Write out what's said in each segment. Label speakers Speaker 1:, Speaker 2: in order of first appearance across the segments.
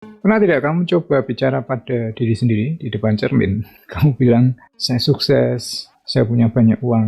Speaker 1: Pernah tidak kamu coba bicara pada diri sendiri di depan cermin? Kamu bilang, saya sukses, saya punya banyak uang.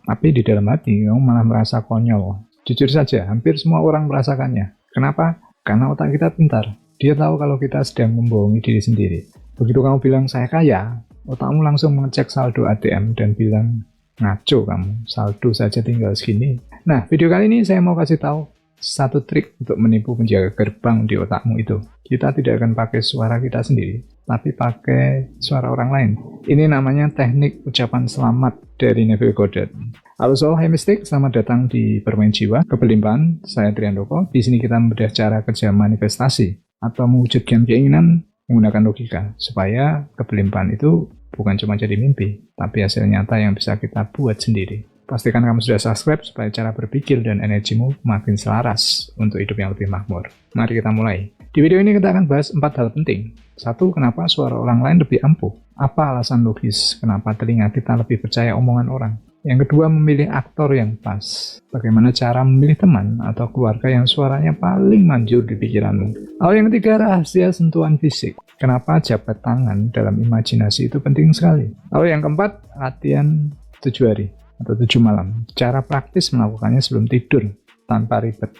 Speaker 1: Tapi di dalam hati, kamu malah merasa konyol. Jujur saja, hampir semua orang merasakannya. Kenapa? Karena otak kita pintar. Dia tahu kalau kita sedang membohongi diri sendiri. Begitu kamu bilang, saya kaya, otakmu langsung mengecek saldo ATM dan bilang, ngaco kamu, saldo saja tinggal segini. Nah, video kali ini saya mau kasih tahu satu trik untuk menipu penjaga gerbang di otakmu itu. Kita tidak akan pakai suara kita sendiri, tapi pakai suara orang lain. Ini namanya teknik ucapan selamat dari Neville Goddard. Halo soal Hai Mystic, selamat datang di Bermain Jiwa Kepelimpahan. Saya Triandoko. Di sini kita membedah cara kerja manifestasi atau mewujudkan keinginan menggunakan logika supaya kepelimpahan itu bukan cuma jadi mimpi, tapi hasil nyata yang bisa kita buat sendiri. Pastikan kamu sudah subscribe supaya cara berpikir dan energimu makin selaras untuk hidup yang lebih makmur. Mari kita mulai. Di video ini kita akan bahas 4 hal penting. 1. Kenapa suara orang lain lebih ampuh? Apa alasan logis kenapa telinga kita lebih percaya omongan orang? Yang kedua, memilih aktor yang pas. Bagaimana cara memilih teman atau keluarga yang suaranya paling manjur di pikiranmu? Hal yang ketiga, rahasia sentuhan fisik. Kenapa jabat tangan dalam imajinasi itu penting sekali? Lalu yang keempat, latihan 7 hari atau 7 malam. Cara praktis melakukannya sebelum tidur tanpa ribet.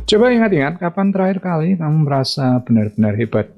Speaker 1: Coba ingat-ingat kapan terakhir kali kamu merasa benar-benar hebat.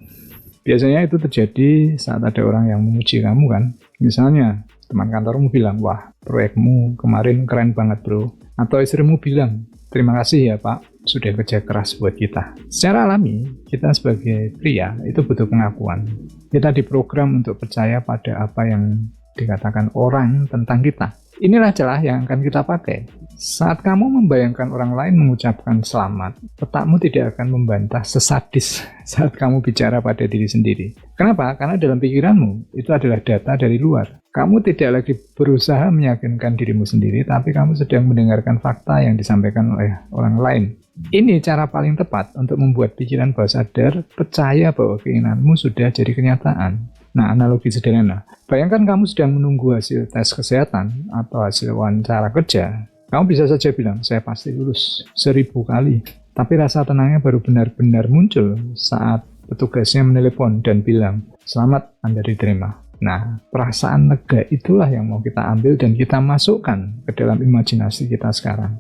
Speaker 1: Biasanya itu terjadi saat ada orang yang memuji kamu kan. Misalnya teman kantormu bilang, wah proyekmu kemarin keren banget bro. Atau istrimu bilang, terima kasih ya pak, sudah kerja keras buat kita. Secara alami, kita sebagai pria itu butuh pengakuan. Kita diprogram untuk percaya pada apa yang dikatakan orang tentang kita. Inilah celah yang akan kita pakai. Saat kamu membayangkan orang lain mengucapkan selamat, otakmu tidak akan membantah sesadis saat kamu bicara pada diri sendiri. Kenapa? Karena dalam pikiranmu, itu adalah data dari luar. Kamu tidak lagi berusaha meyakinkan dirimu sendiri, tapi kamu sedang mendengarkan fakta yang disampaikan oleh orang lain. Ini cara paling tepat untuk membuat pikiran bawah sadar percaya bahwa keinginanmu sudah jadi kenyataan. Nah, analogi sederhana. Bayangkan kamu sedang menunggu hasil tes kesehatan atau hasil wawancara kerja. Kamu bisa saja bilang, saya pasti lulus 1000 kali. Tapi rasa tenangnya baru benar-benar muncul saat petugasnya menelepon dan bilang, selamat Anda diterima. Nah, perasaan lega itulah yang mau kita ambil dan kita masukkan ke dalam imajinasi kita sekarang.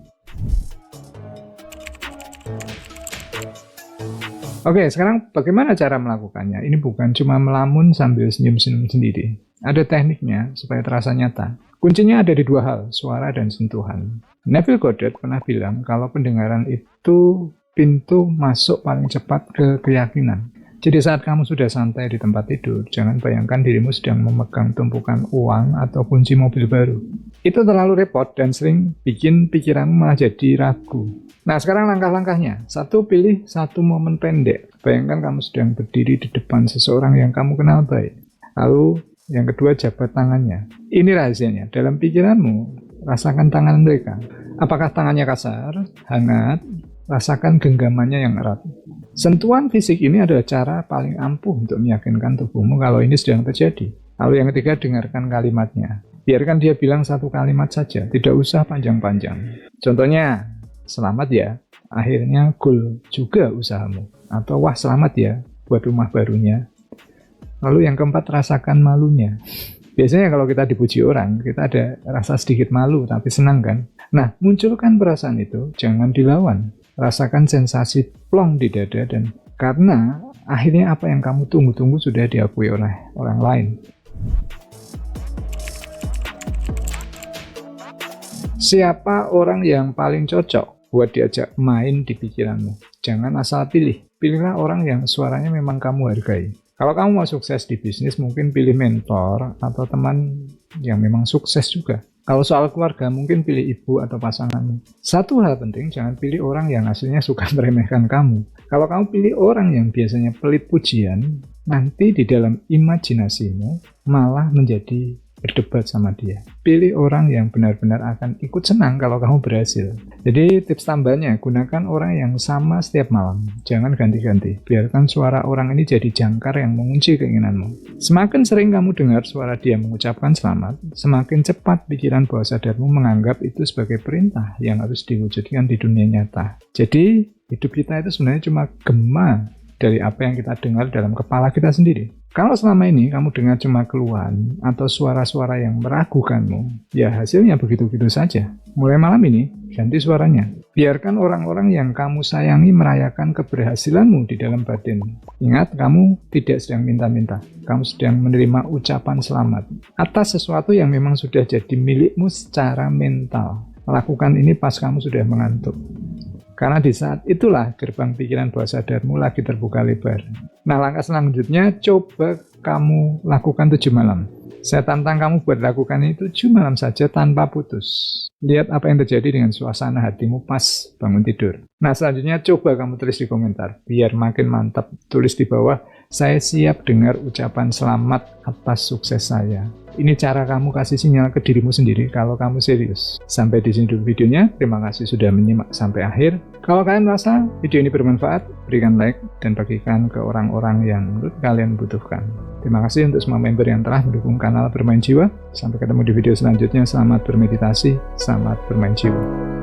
Speaker 1: Oke, sekarang bagaimana cara melakukannya? Ini bukan cuma melamun sambil senyum-senyum sendiri. Ada tekniknya supaya terasa nyata. Kuncinya ada di 2 hal, suara dan sentuhan. Neville Goddard pernah bilang kalau pendengaran itu pintu masuk paling cepat ke keyakinan. Jadi saat kamu sudah santai di tempat tidur, jangan bayangkan dirimu sedang memegang tumpukan uang atau kunci mobil baru. Itu terlalu repot dan sering bikin pikiranmu malah jadi ragu. Nah, sekarang langkah-langkahnya. 1. Pilih satu momen pendek. Bayangkan kamu sedang berdiri di depan seseorang yang kamu kenal baik. Lalu, yang kedua, jabat tangannya. Ini rahasianya. Dalam pikiranmu, rasakan tangan mereka. Apakah tangannya kasar, hangat, rasakan genggamannya yang erat. Sentuhan fisik ini adalah cara paling ampuh untuk meyakinkan tubuhmu kalau ini sedang terjadi. Lalu yang ketiga, dengarkan kalimatnya. Biarkan dia bilang 1 kalimat saja, tidak usah panjang-panjang. Contohnya, selamat ya, akhirnya goal juga usahamu. Atau wah selamat ya, buat rumah barunya. Lalu yang keempat, rasakan malunya. Biasanya kalau kita dipuji orang, kita ada rasa sedikit malu tapi senang kan? Nah, munculkan perasaan itu, jangan dilawan. Rasakan sensasi plong di dada dan karena akhirnya apa yang kamu tunggu-tunggu sudah diakui oleh orang lain. Siapa orang yang paling cocok buat diajak main di pikiranmu? Jangan asal pilih. Pilihlah orang yang suaranya memang kamu hargai. Kalau kamu mau sukses di bisnis, mungkin pilih mentor atau teman yang memang sukses juga. Kalau soal keluarga, mungkin pilih ibu atau pasanganmu. Satu hal penting, jangan pilih orang yang hasilnya suka meremehkan kamu. Kalau kamu pilih orang yang biasanya pelit pujian, nanti di dalam imajinasimu malah menjadi berdebat sama dia. Pilih orang yang benar-benar akan ikut senang kalau kamu berhasil. Jadi tips tambahnya, gunakan orang yang sama setiap malam. Jangan ganti-ganti. Biarkan suara orang ini jadi jangkar yang mengunci keinginanmu. Semakin sering kamu dengar suara dia mengucapkan selamat, semakin cepat pikiran bawah sadarmu menganggap itu sebagai perintah yang harus diwujudkan di dunia nyata. Jadi, hidup kita itu sebenarnya cuma gema dari apa yang kita dengar dalam kepala kita sendiri. Kalau selama ini kamu dengar cuma keluhan atau suara-suara yang meragukanmu, ya hasilnya begitu-begitu saja. Mulai malam ini, ganti suaranya. Biarkan orang-orang yang kamu sayangi merayakan keberhasilanmu di dalam batin. Ingat, kamu tidak sedang minta-minta. Kamu sedang menerima ucapan selamat atas sesuatu yang memang sudah jadi milikmu secara mental. Lakukan ini pas kamu sudah mengantuk. Karena di saat itulah gerbang pikiran bawah sadarmu lagi terbuka lebar. Nah, langkah selanjutnya coba kamu lakukan 7 malam. Saya tantang kamu buat lakukan ini 7 malam saja tanpa putus. Lihat apa yang terjadi dengan suasana hatimu pas bangun tidur. Nah, selanjutnya coba kamu tulis di komentar. Biar makin mantap, tulis di bawah, saya siap dengar ucapan selamat atas sukses saya. Ini cara kamu kasih sinyal ke dirimu sendiri kalau kamu serius. Sampai di sini dulu videonya. Terima kasih sudah menyimak sampai akhir. Kalau kalian merasa video ini bermanfaat, berikan like dan bagikan ke orang-orang yang menurut kalian butuhkan. Terima kasih untuk semua member yang telah mendukung kanal Bermain Jiwa. Sampai ketemu di video selanjutnya. Selamat bermeditasi, selamat bermain jiwa.